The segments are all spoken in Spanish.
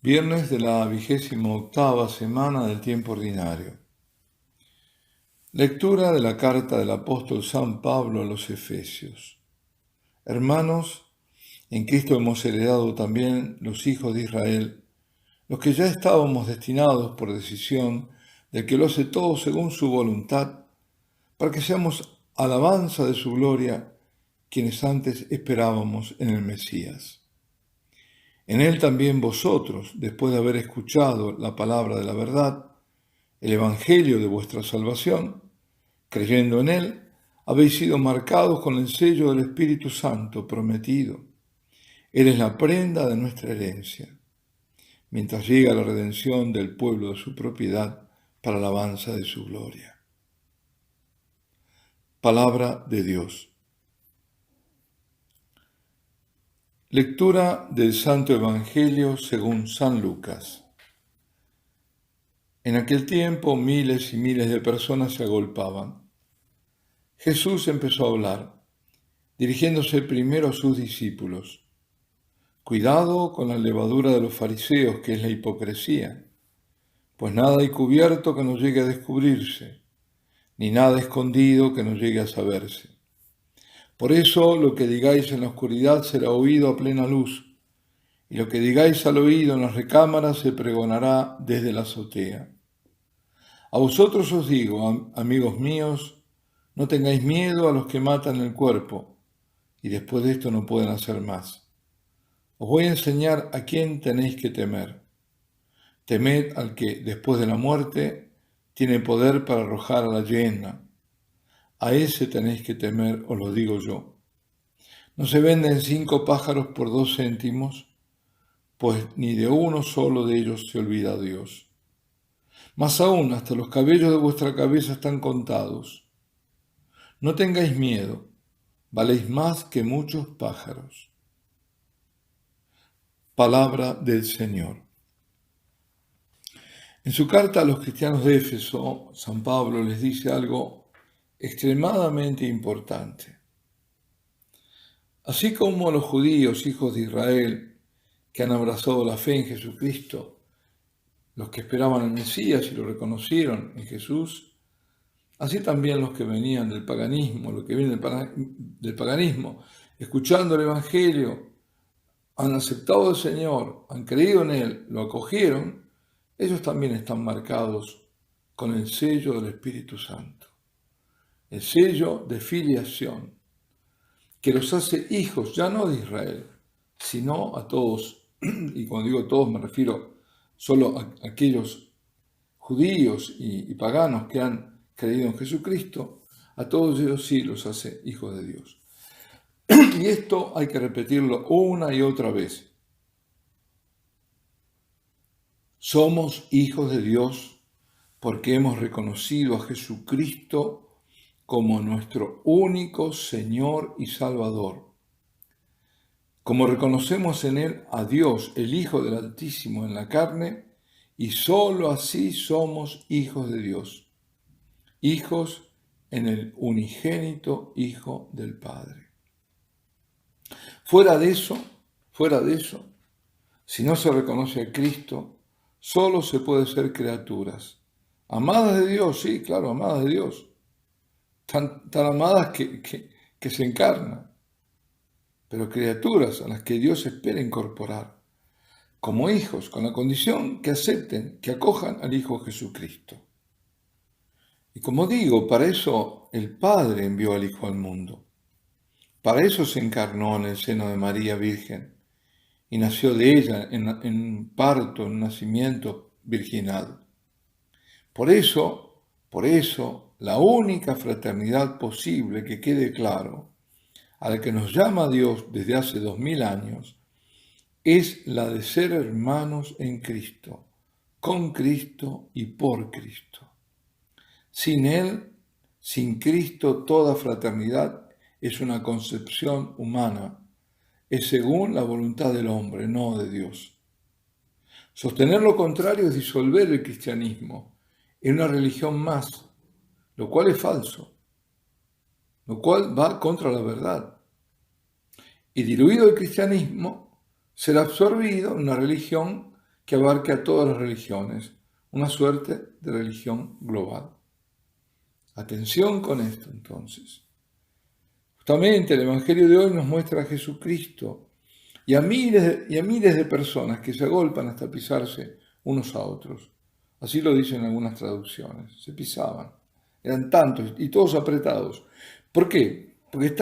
Viernes de la 28ª semana del tiempo ordinario. Lectura de la carta del apóstol San Pablo a los Efesios. Hermanos, en Cristo hemos heredado también los hijos de Israel, los que ya estábamos destinados por decisión del que lo hace todo según su voluntad, para que seamos alabanza de su gloria, quienes antes esperábamos en el Mesías. En él también vosotros, después de haber escuchado la palabra de la verdad, el evangelio de vuestra salvación, creyendo en él, habéis sido marcados con el sello del Espíritu Santo prometido. Él es la prenda de nuestra herencia, mientras llega la redención del pueblo de su propiedad para alabanza de su gloria. Palabra de Dios. Lectura del Santo Evangelio según San Lucas. En aquel tiempo miles y miles de personas se agolpaban. Jesús empezó a hablar, dirigiéndose primero a sus discípulos. Cuidado con la levadura de los fariseos, que es la hipocresía, pues nada hay cubierto que no llegue a descubrirse, ni nada escondido que no llegue a saberse. Por eso lo que digáis en la oscuridad será oído a plena luz, y lo que digáis al oído en las recámaras se pregonará desde la azotea. A vosotros os digo, amigos míos, no tengáis miedo a los que matan el cuerpo, y después de esto no pueden hacer más. Os voy a enseñar a quién tenéis que temer. Temed al que, después de la muerte, tiene poder para arrojar a la hiena. A ese tenéis que temer, os lo digo yo. No se venden 5 pájaros por 2 céntimos, pues ni de uno solo de ellos se olvida Dios. Más aún, hasta los cabellos de vuestra cabeza están contados. No tengáis miedo, valéis más que muchos pájaros. Palabra del Señor. En su carta a los cristianos de Éfeso, San Pablo les dice algo extremadamente importante. Así como los judíos, hijos de Israel, que han abrazado la fe en Jesucristo, los que esperaban al Mesías y lo reconocieron en Jesús, así también los que venían del paganismo, los que vienen del paganismo, escuchando el Evangelio, han aceptado al Señor, han creído en Él, lo acogieron, ellos también están marcados con el sello del Espíritu Santo, el sello de filiación, que los hace hijos ya no de Israel, sino a todos, y cuando digo todos me refiero solo a aquellos judíos y paganos que han creído en Jesucristo, a todos ellos sí los hace hijos de Dios. Y esto hay que repetirlo una y otra vez. Somos hijos de Dios porque hemos reconocido a Jesucristo como nuestro único Señor y Salvador. Como reconocemos en Él a Dios, el Hijo del Altísimo en la carne, y sólo así somos hijos de Dios, hijos en el unigénito Hijo del Padre. Fuera de eso, si no se reconoce a Cristo, solo se puede ser criaturas. Amadas de Dios, sí, claro, amadas de Dios. Tan amadas que se encarnan. Pero criaturas a las que Dios espera incorporar como hijos, con la condición que acepten, que acojan al Hijo Jesucristo. Y como digo, para eso el Padre envió al Hijo al mundo. Para eso se encarnó en el seno de María Virgen y nació de ella en parto, en nacimiento virginal. Por eso, la única fraternidad posible, que quede claro, a la que nos llama Dios desde hace 2000 años, es la de ser hermanos en Cristo, con Cristo y por Cristo. Sin Él, sin Cristo, toda fraternidad es una concepción humana, es según la voluntad del hombre, no de Dios. Sostener lo contrario es disolver el cristianismo en una religión más, lo cual es falso, lo cual va contra la verdad. Y diluido el cristianismo, será absorbido en una religión que abarque a todas las religiones, una suerte de religión global. Atención con esto entonces. Justamente el Evangelio de hoy nos muestra a Jesucristo y a miles de personas que se agolpan hasta pisarse unos a otros. Así lo dicen algunas traducciones. Se pisaban. Eran tantos y todos apretados. ¿Por qué? Porque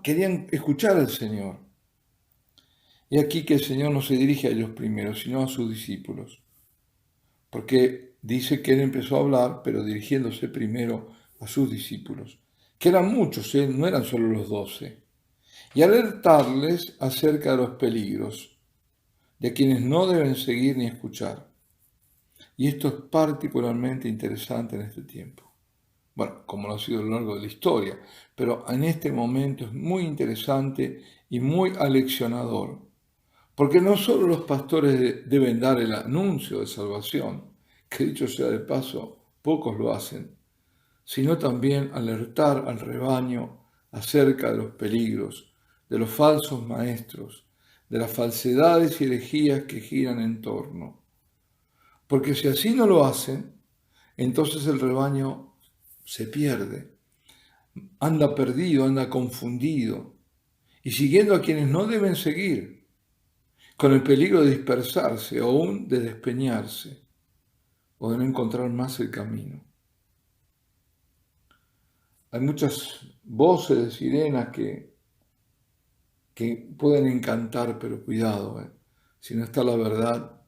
querían escuchar al Señor. Y aquí que el Señor no se dirige a ellos primero, sino a sus discípulos. Porque dice que Él empezó a hablar, pero dirigiéndose primero a sus discípulos, que eran muchos, no eran solo los 12, y alertarles acerca de los peligros, de quienes no deben seguir ni escuchar. Y esto es particularmente interesante en este tiempo. Bueno, como lo ha sido a lo largo de la historia, pero en este momento es muy interesante y muy aleccionador, porque no solo los pastores deben dar el anuncio de salvación, que dicho sea de paso, pocos lo hacen, sino también alertar al rebaño acerca de los peligros, de los falsos maestros, de las falsedades y herejías que giran en torno. Porque si así no lo hacen, entonces el rebaño se pierde, anda perdido, anda confundido, y siguiendo a quienes no deben seguir, con el peligro de dispersarse o aún de despeñarse, o de no encontrar más el camino. Hay muchas voces de sirenas que pueden encantar, pero cuidado, si no está la verdad,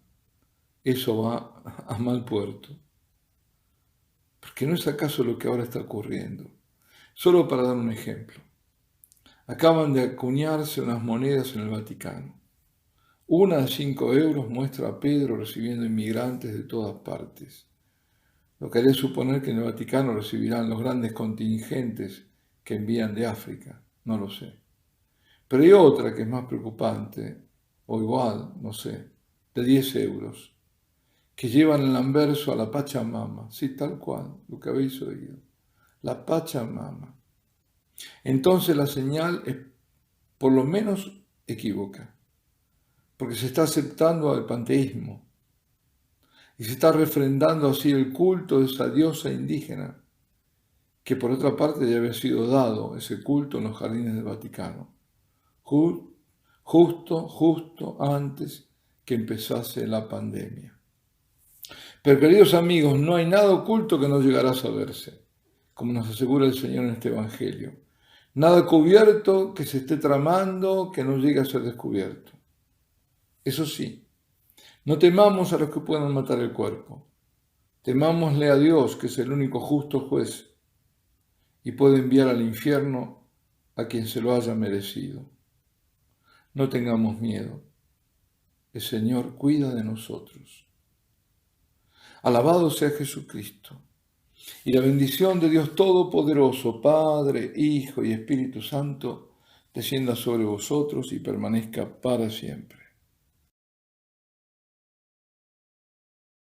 eso va a mal puerto. Porque no es acaso lo que ahora está ocurriendo. Solo para dar un ejemplo. Acaban de acuñarse unas monedas en el Vaticano. Una de 5 euros muestra a Pedro recibiendo inmigrantes de todas partes. Lo que haré suponer que en el Vaticano recibirán los grandes contingentes que envían de África. No lo sé. Pero hay otra que es más preocupante, o igual, no sé, de 10 euros, que llevan el anverso a la Pachamama. Sí, tal cual, lo que habéis oído. La Pachamama. Entonces la señal es por lo menos equívoca, porque se está aceptando al panteísmo y se está refrendando así el culto de esa diosa indígena, que por otra parte ya había sido dado ese culto en los jardines del Vaticano, justo antes que empezase la pandemia. Pero queridos amigos, no hay nada oculto que no llegará a saberse, como nos asegura el Señor en este Evangelio. Nada cubierto que se esté tramando que no llegue a ser descubierto. Eso sí, no temamos a los que puedan matar el cuerpo. Temámosle a Dios, que es el único justo juez, y puede enviar al infierno a quien se lo haya merecido. No tengamos miedo. El Señor cuida de nosotros. Alabado sea Jesucristo. Y la bendición de Dios Todopoderoso, Padre, Hijo y Espíritu Santo, descienda sobre vosotros y permanezca para siempre.